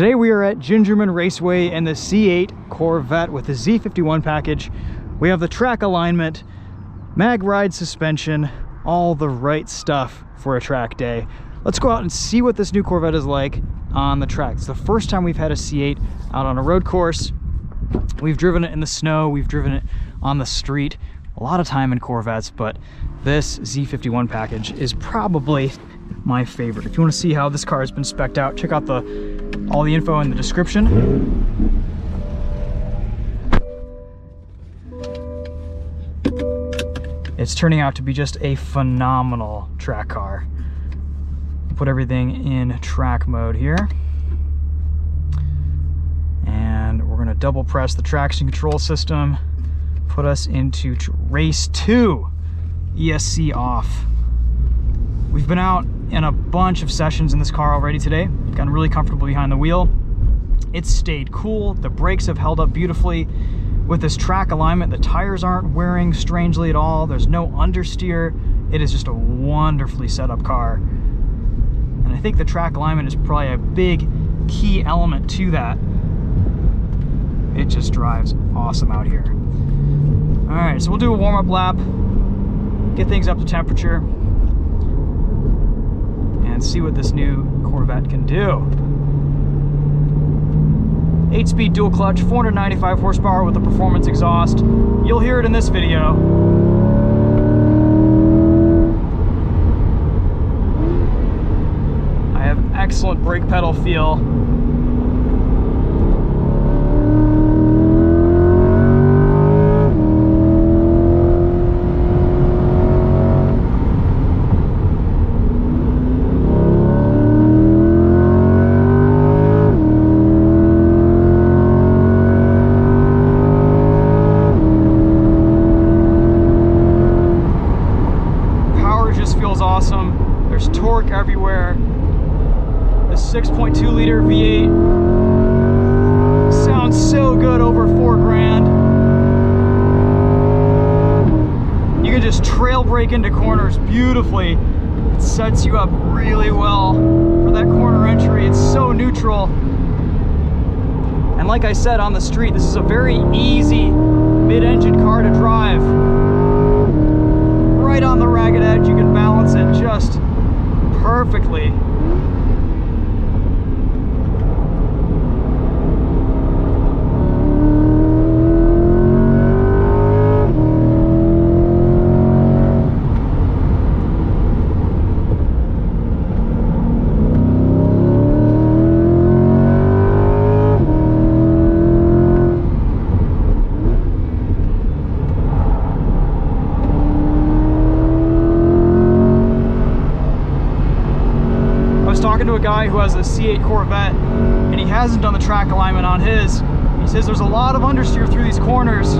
Today we are at Gingerman Raceway in the C8 Corvette with the Z51 package. We have the track alignment, mag ride suspension, all the right stuff for a track day. Let's go out and see what this new Corvette is like on the track. It's the first time we've had a C8 out on a road course. We've driven it in the snow, we've driven it on the street, a lot of time in Corvettes, but this Z51 package is probably my favorite. If you want to see how this car has been spec'd out, check out all the info in the description. It's turning out to be just a phenomenal track car. Put everything in track mode here. And we're gonna double press the traction control system, put us into race 2, ESC off. We've been out in a bunch of sessions in this car already today, gotten really comfortable behind the wheel. It's stayed cool, the brakes have held up beautifully. With this track alignment, the tires aren't wearing strangely at all, there's no understeer. It is just a wonderfully set up car. And I think the track alignment is probably a big key element to that. It just drives awesome out here. All right, so we'll do a warm-up lap, get things up to temperature, and see what this new Corvette can do. 8-speed dual clutch, 495 horsepower with a performance exhaust. You'll hear it in this video. I have excellent brake pedal feel. Awesome. There's torque everywhere. The 6.2 liter V8 sounds so good over 4 grand. You can just trail brake into corners beautifully. It sets you up really well for that corner entry. It's so neutral. And like I said, on the street, this is a very easy mid-engine car to drive. Right on the ragged edge, you can balance it just perfectly. Talking to a guy who has a C8 Corvette and he hasn't done the track alignment on his. He says there's a lot of understeer through these corners.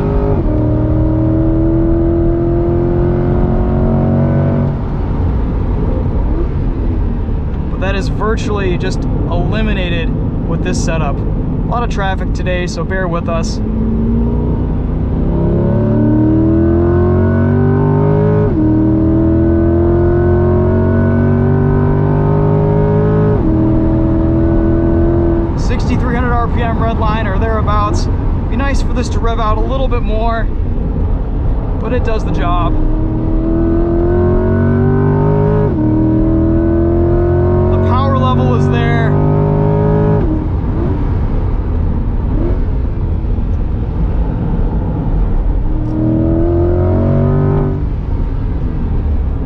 But that is virtually just eliminated with this setup. A lot of traffic today, so bear with us. RPM red line or thereabouts. Be nice for this to rev out a little bit more, but it does the job. The power level is there.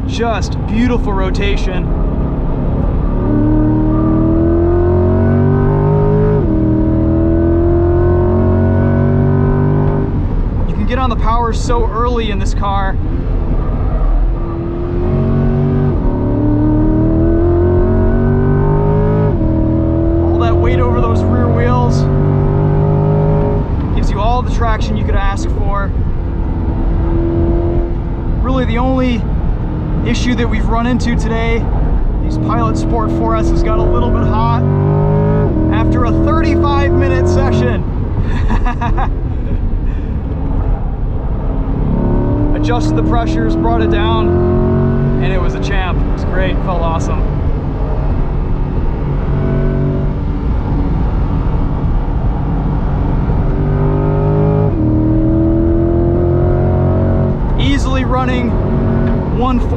Just beautiful rotation. Get on the power so early in this car. All that weight over those rear wheels gives you all the traction you could ask for. Really the only issue that we've run into today, these Pilot Sport 4S has got a little bit hot after a 35-minute session. Adjusted the pressures, brought it down, and it was a champ. It was great, felt awesome.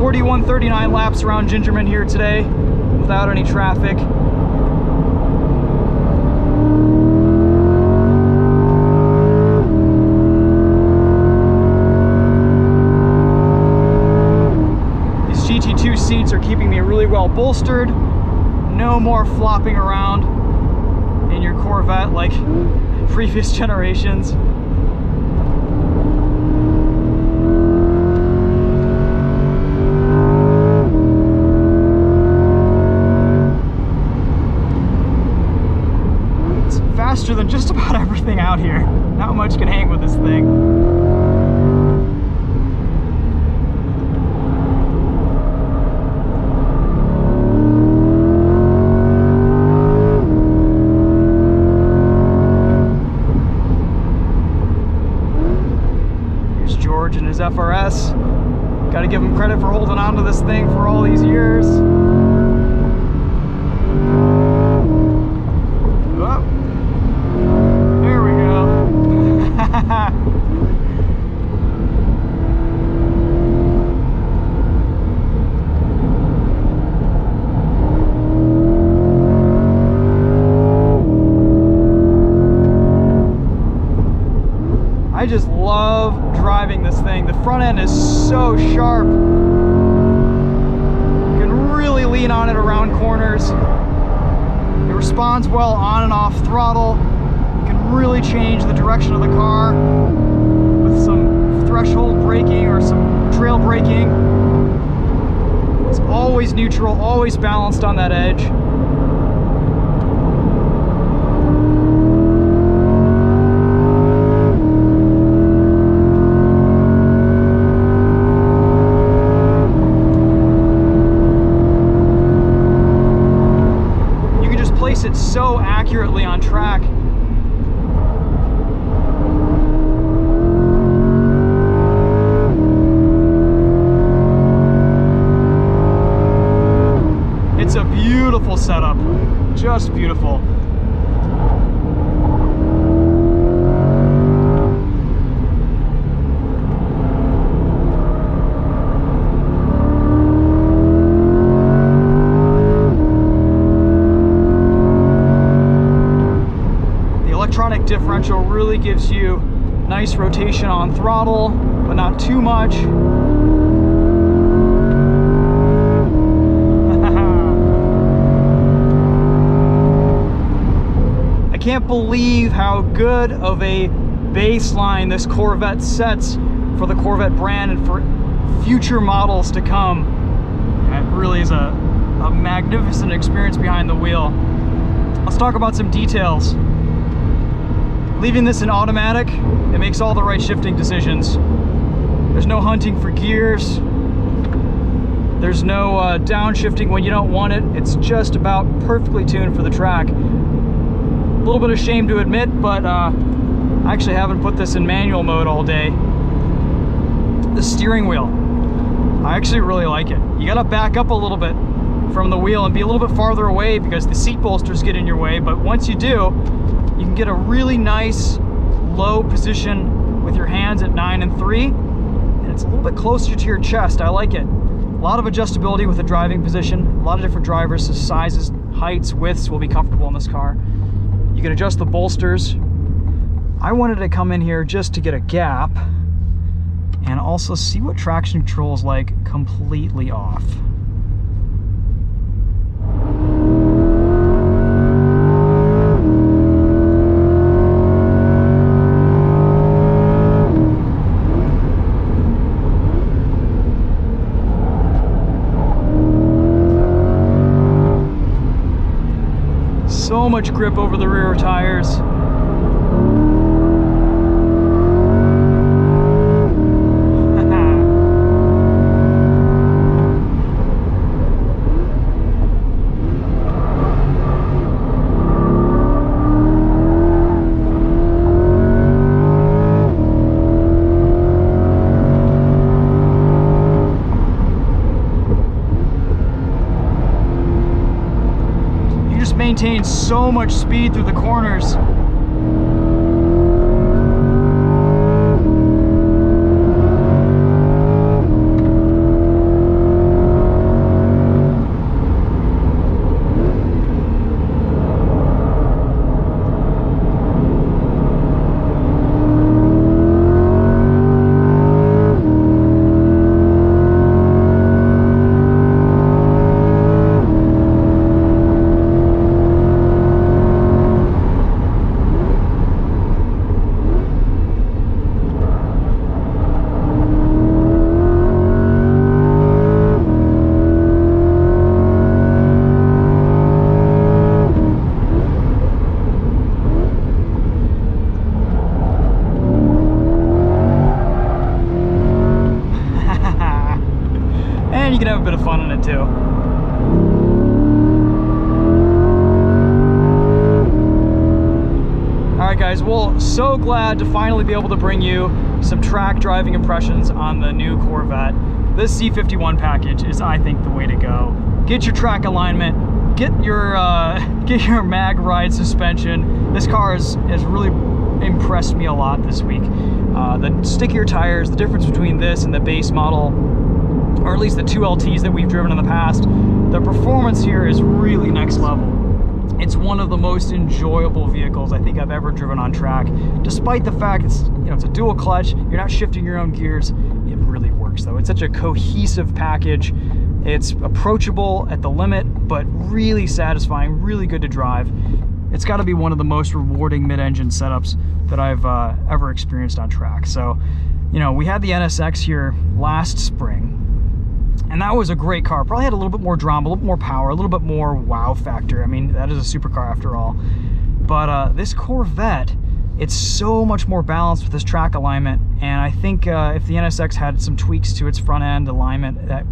41-39 laps around Gingerman here today without any traffic. These GT2 seats are keeping me really well bolstered. No more flopping around in your Corvette like previous generations. Faster than just about everything out here. Not much can hang with this thing. Here's George and his FRS. Got to give him credit for holding on to this thing for all these years. I just love driving this thing. The front end is so sharp. You can really lean on it around corners. It responds well on and off throttle. You can really change the direction of the car with some threshold braking or some trail braking. It's always neutral, always balanced on that edge. It so accurately on track. It's a beautiful setup, just beautiful. Electronic differential really gives you nice rotation on throttle, but not too much. I can't believe how good of a baseline this Corvette sets for the Corvette brand and for future models to come. It really is a magnificent experience behind the wheel. Let's talk about some details. Leaving this in automatic, it makes all the right shifting decisions. There's no hunting for gears. There's no downshifting when you don't want it. It's just about perfectly tuned for the track. A little bit of shame to admit, but I actually haven't put this in manual mode all day. The steering wheel, I actually really like it. You gotta back up a little bit from the wheel and be a little bit farther away because the seat bolsters get in your way, but once you do, you can get a really nice low position with your hands at 9 and 3, and it's a little bit closer to your chest. I like it. A lot of adjustability with the driving position. A lot of different drivers, sizes, heights, widths will be comfortable in this car. You can adjust the bolsters. I wanted to come in here just to get a gap and also see what traction control is like completely off. So much grip over the rear tires. Maintain so much speed through the corners. it too. Alright guys, well, so glad to finally be able to bring you some track driving impressions on the new Corvette. This Z51 package is, I think, the way to go. Get your track alignment, get your mag ride suspension. This car has really impressed me a lot this week. The stickier tires, the difference between this and the base model, or at least the 2 LTs that we've driven in the past, the performance here is really next level. It's one of the most enjoyable vehicles I think I've ever driven on track. Despite the fact it's, it's a dual clutch, you're not shifting your own gears, it really works though. It's such a cohesive package. It's approachable at the limit, but really satisfying, really good to drive. It's got to be one of the most rewarding mid-engine setups that I've ever experienced on track. So, we had the NSX here last spring, and that was a great car. Probably had a little bit more drama, a little bit more power, a little bit more wow factor. I mean, that is a supercar after all. But this Corvette, it's so much more balanced with this track alignment. And I think if the NSX had some tweaks to its front end alignment, that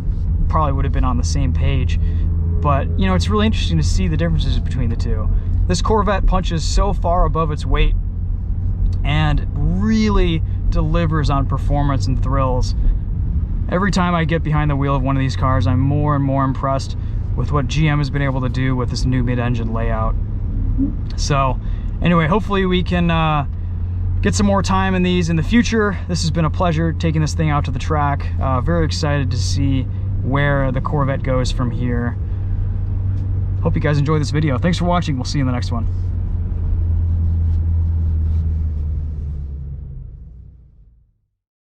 probably would have been on the same page. But, it's really interesting to see the differences between the two. This Corvette punches so far above its weight and really delivers on performance and thrills. Every time I get behind the wheel of one of these cars, I'm more and more impressed with what GM has been able to do with this new mid-engine layout. So anyway, hopefully we can get some more time in these in the future. This has been a pleasure taking this thing out to the track. Very excited to see where the Corvette goes from here. Hope you guys enjoyed this video. Thanks for watching. We'll see you in the next one.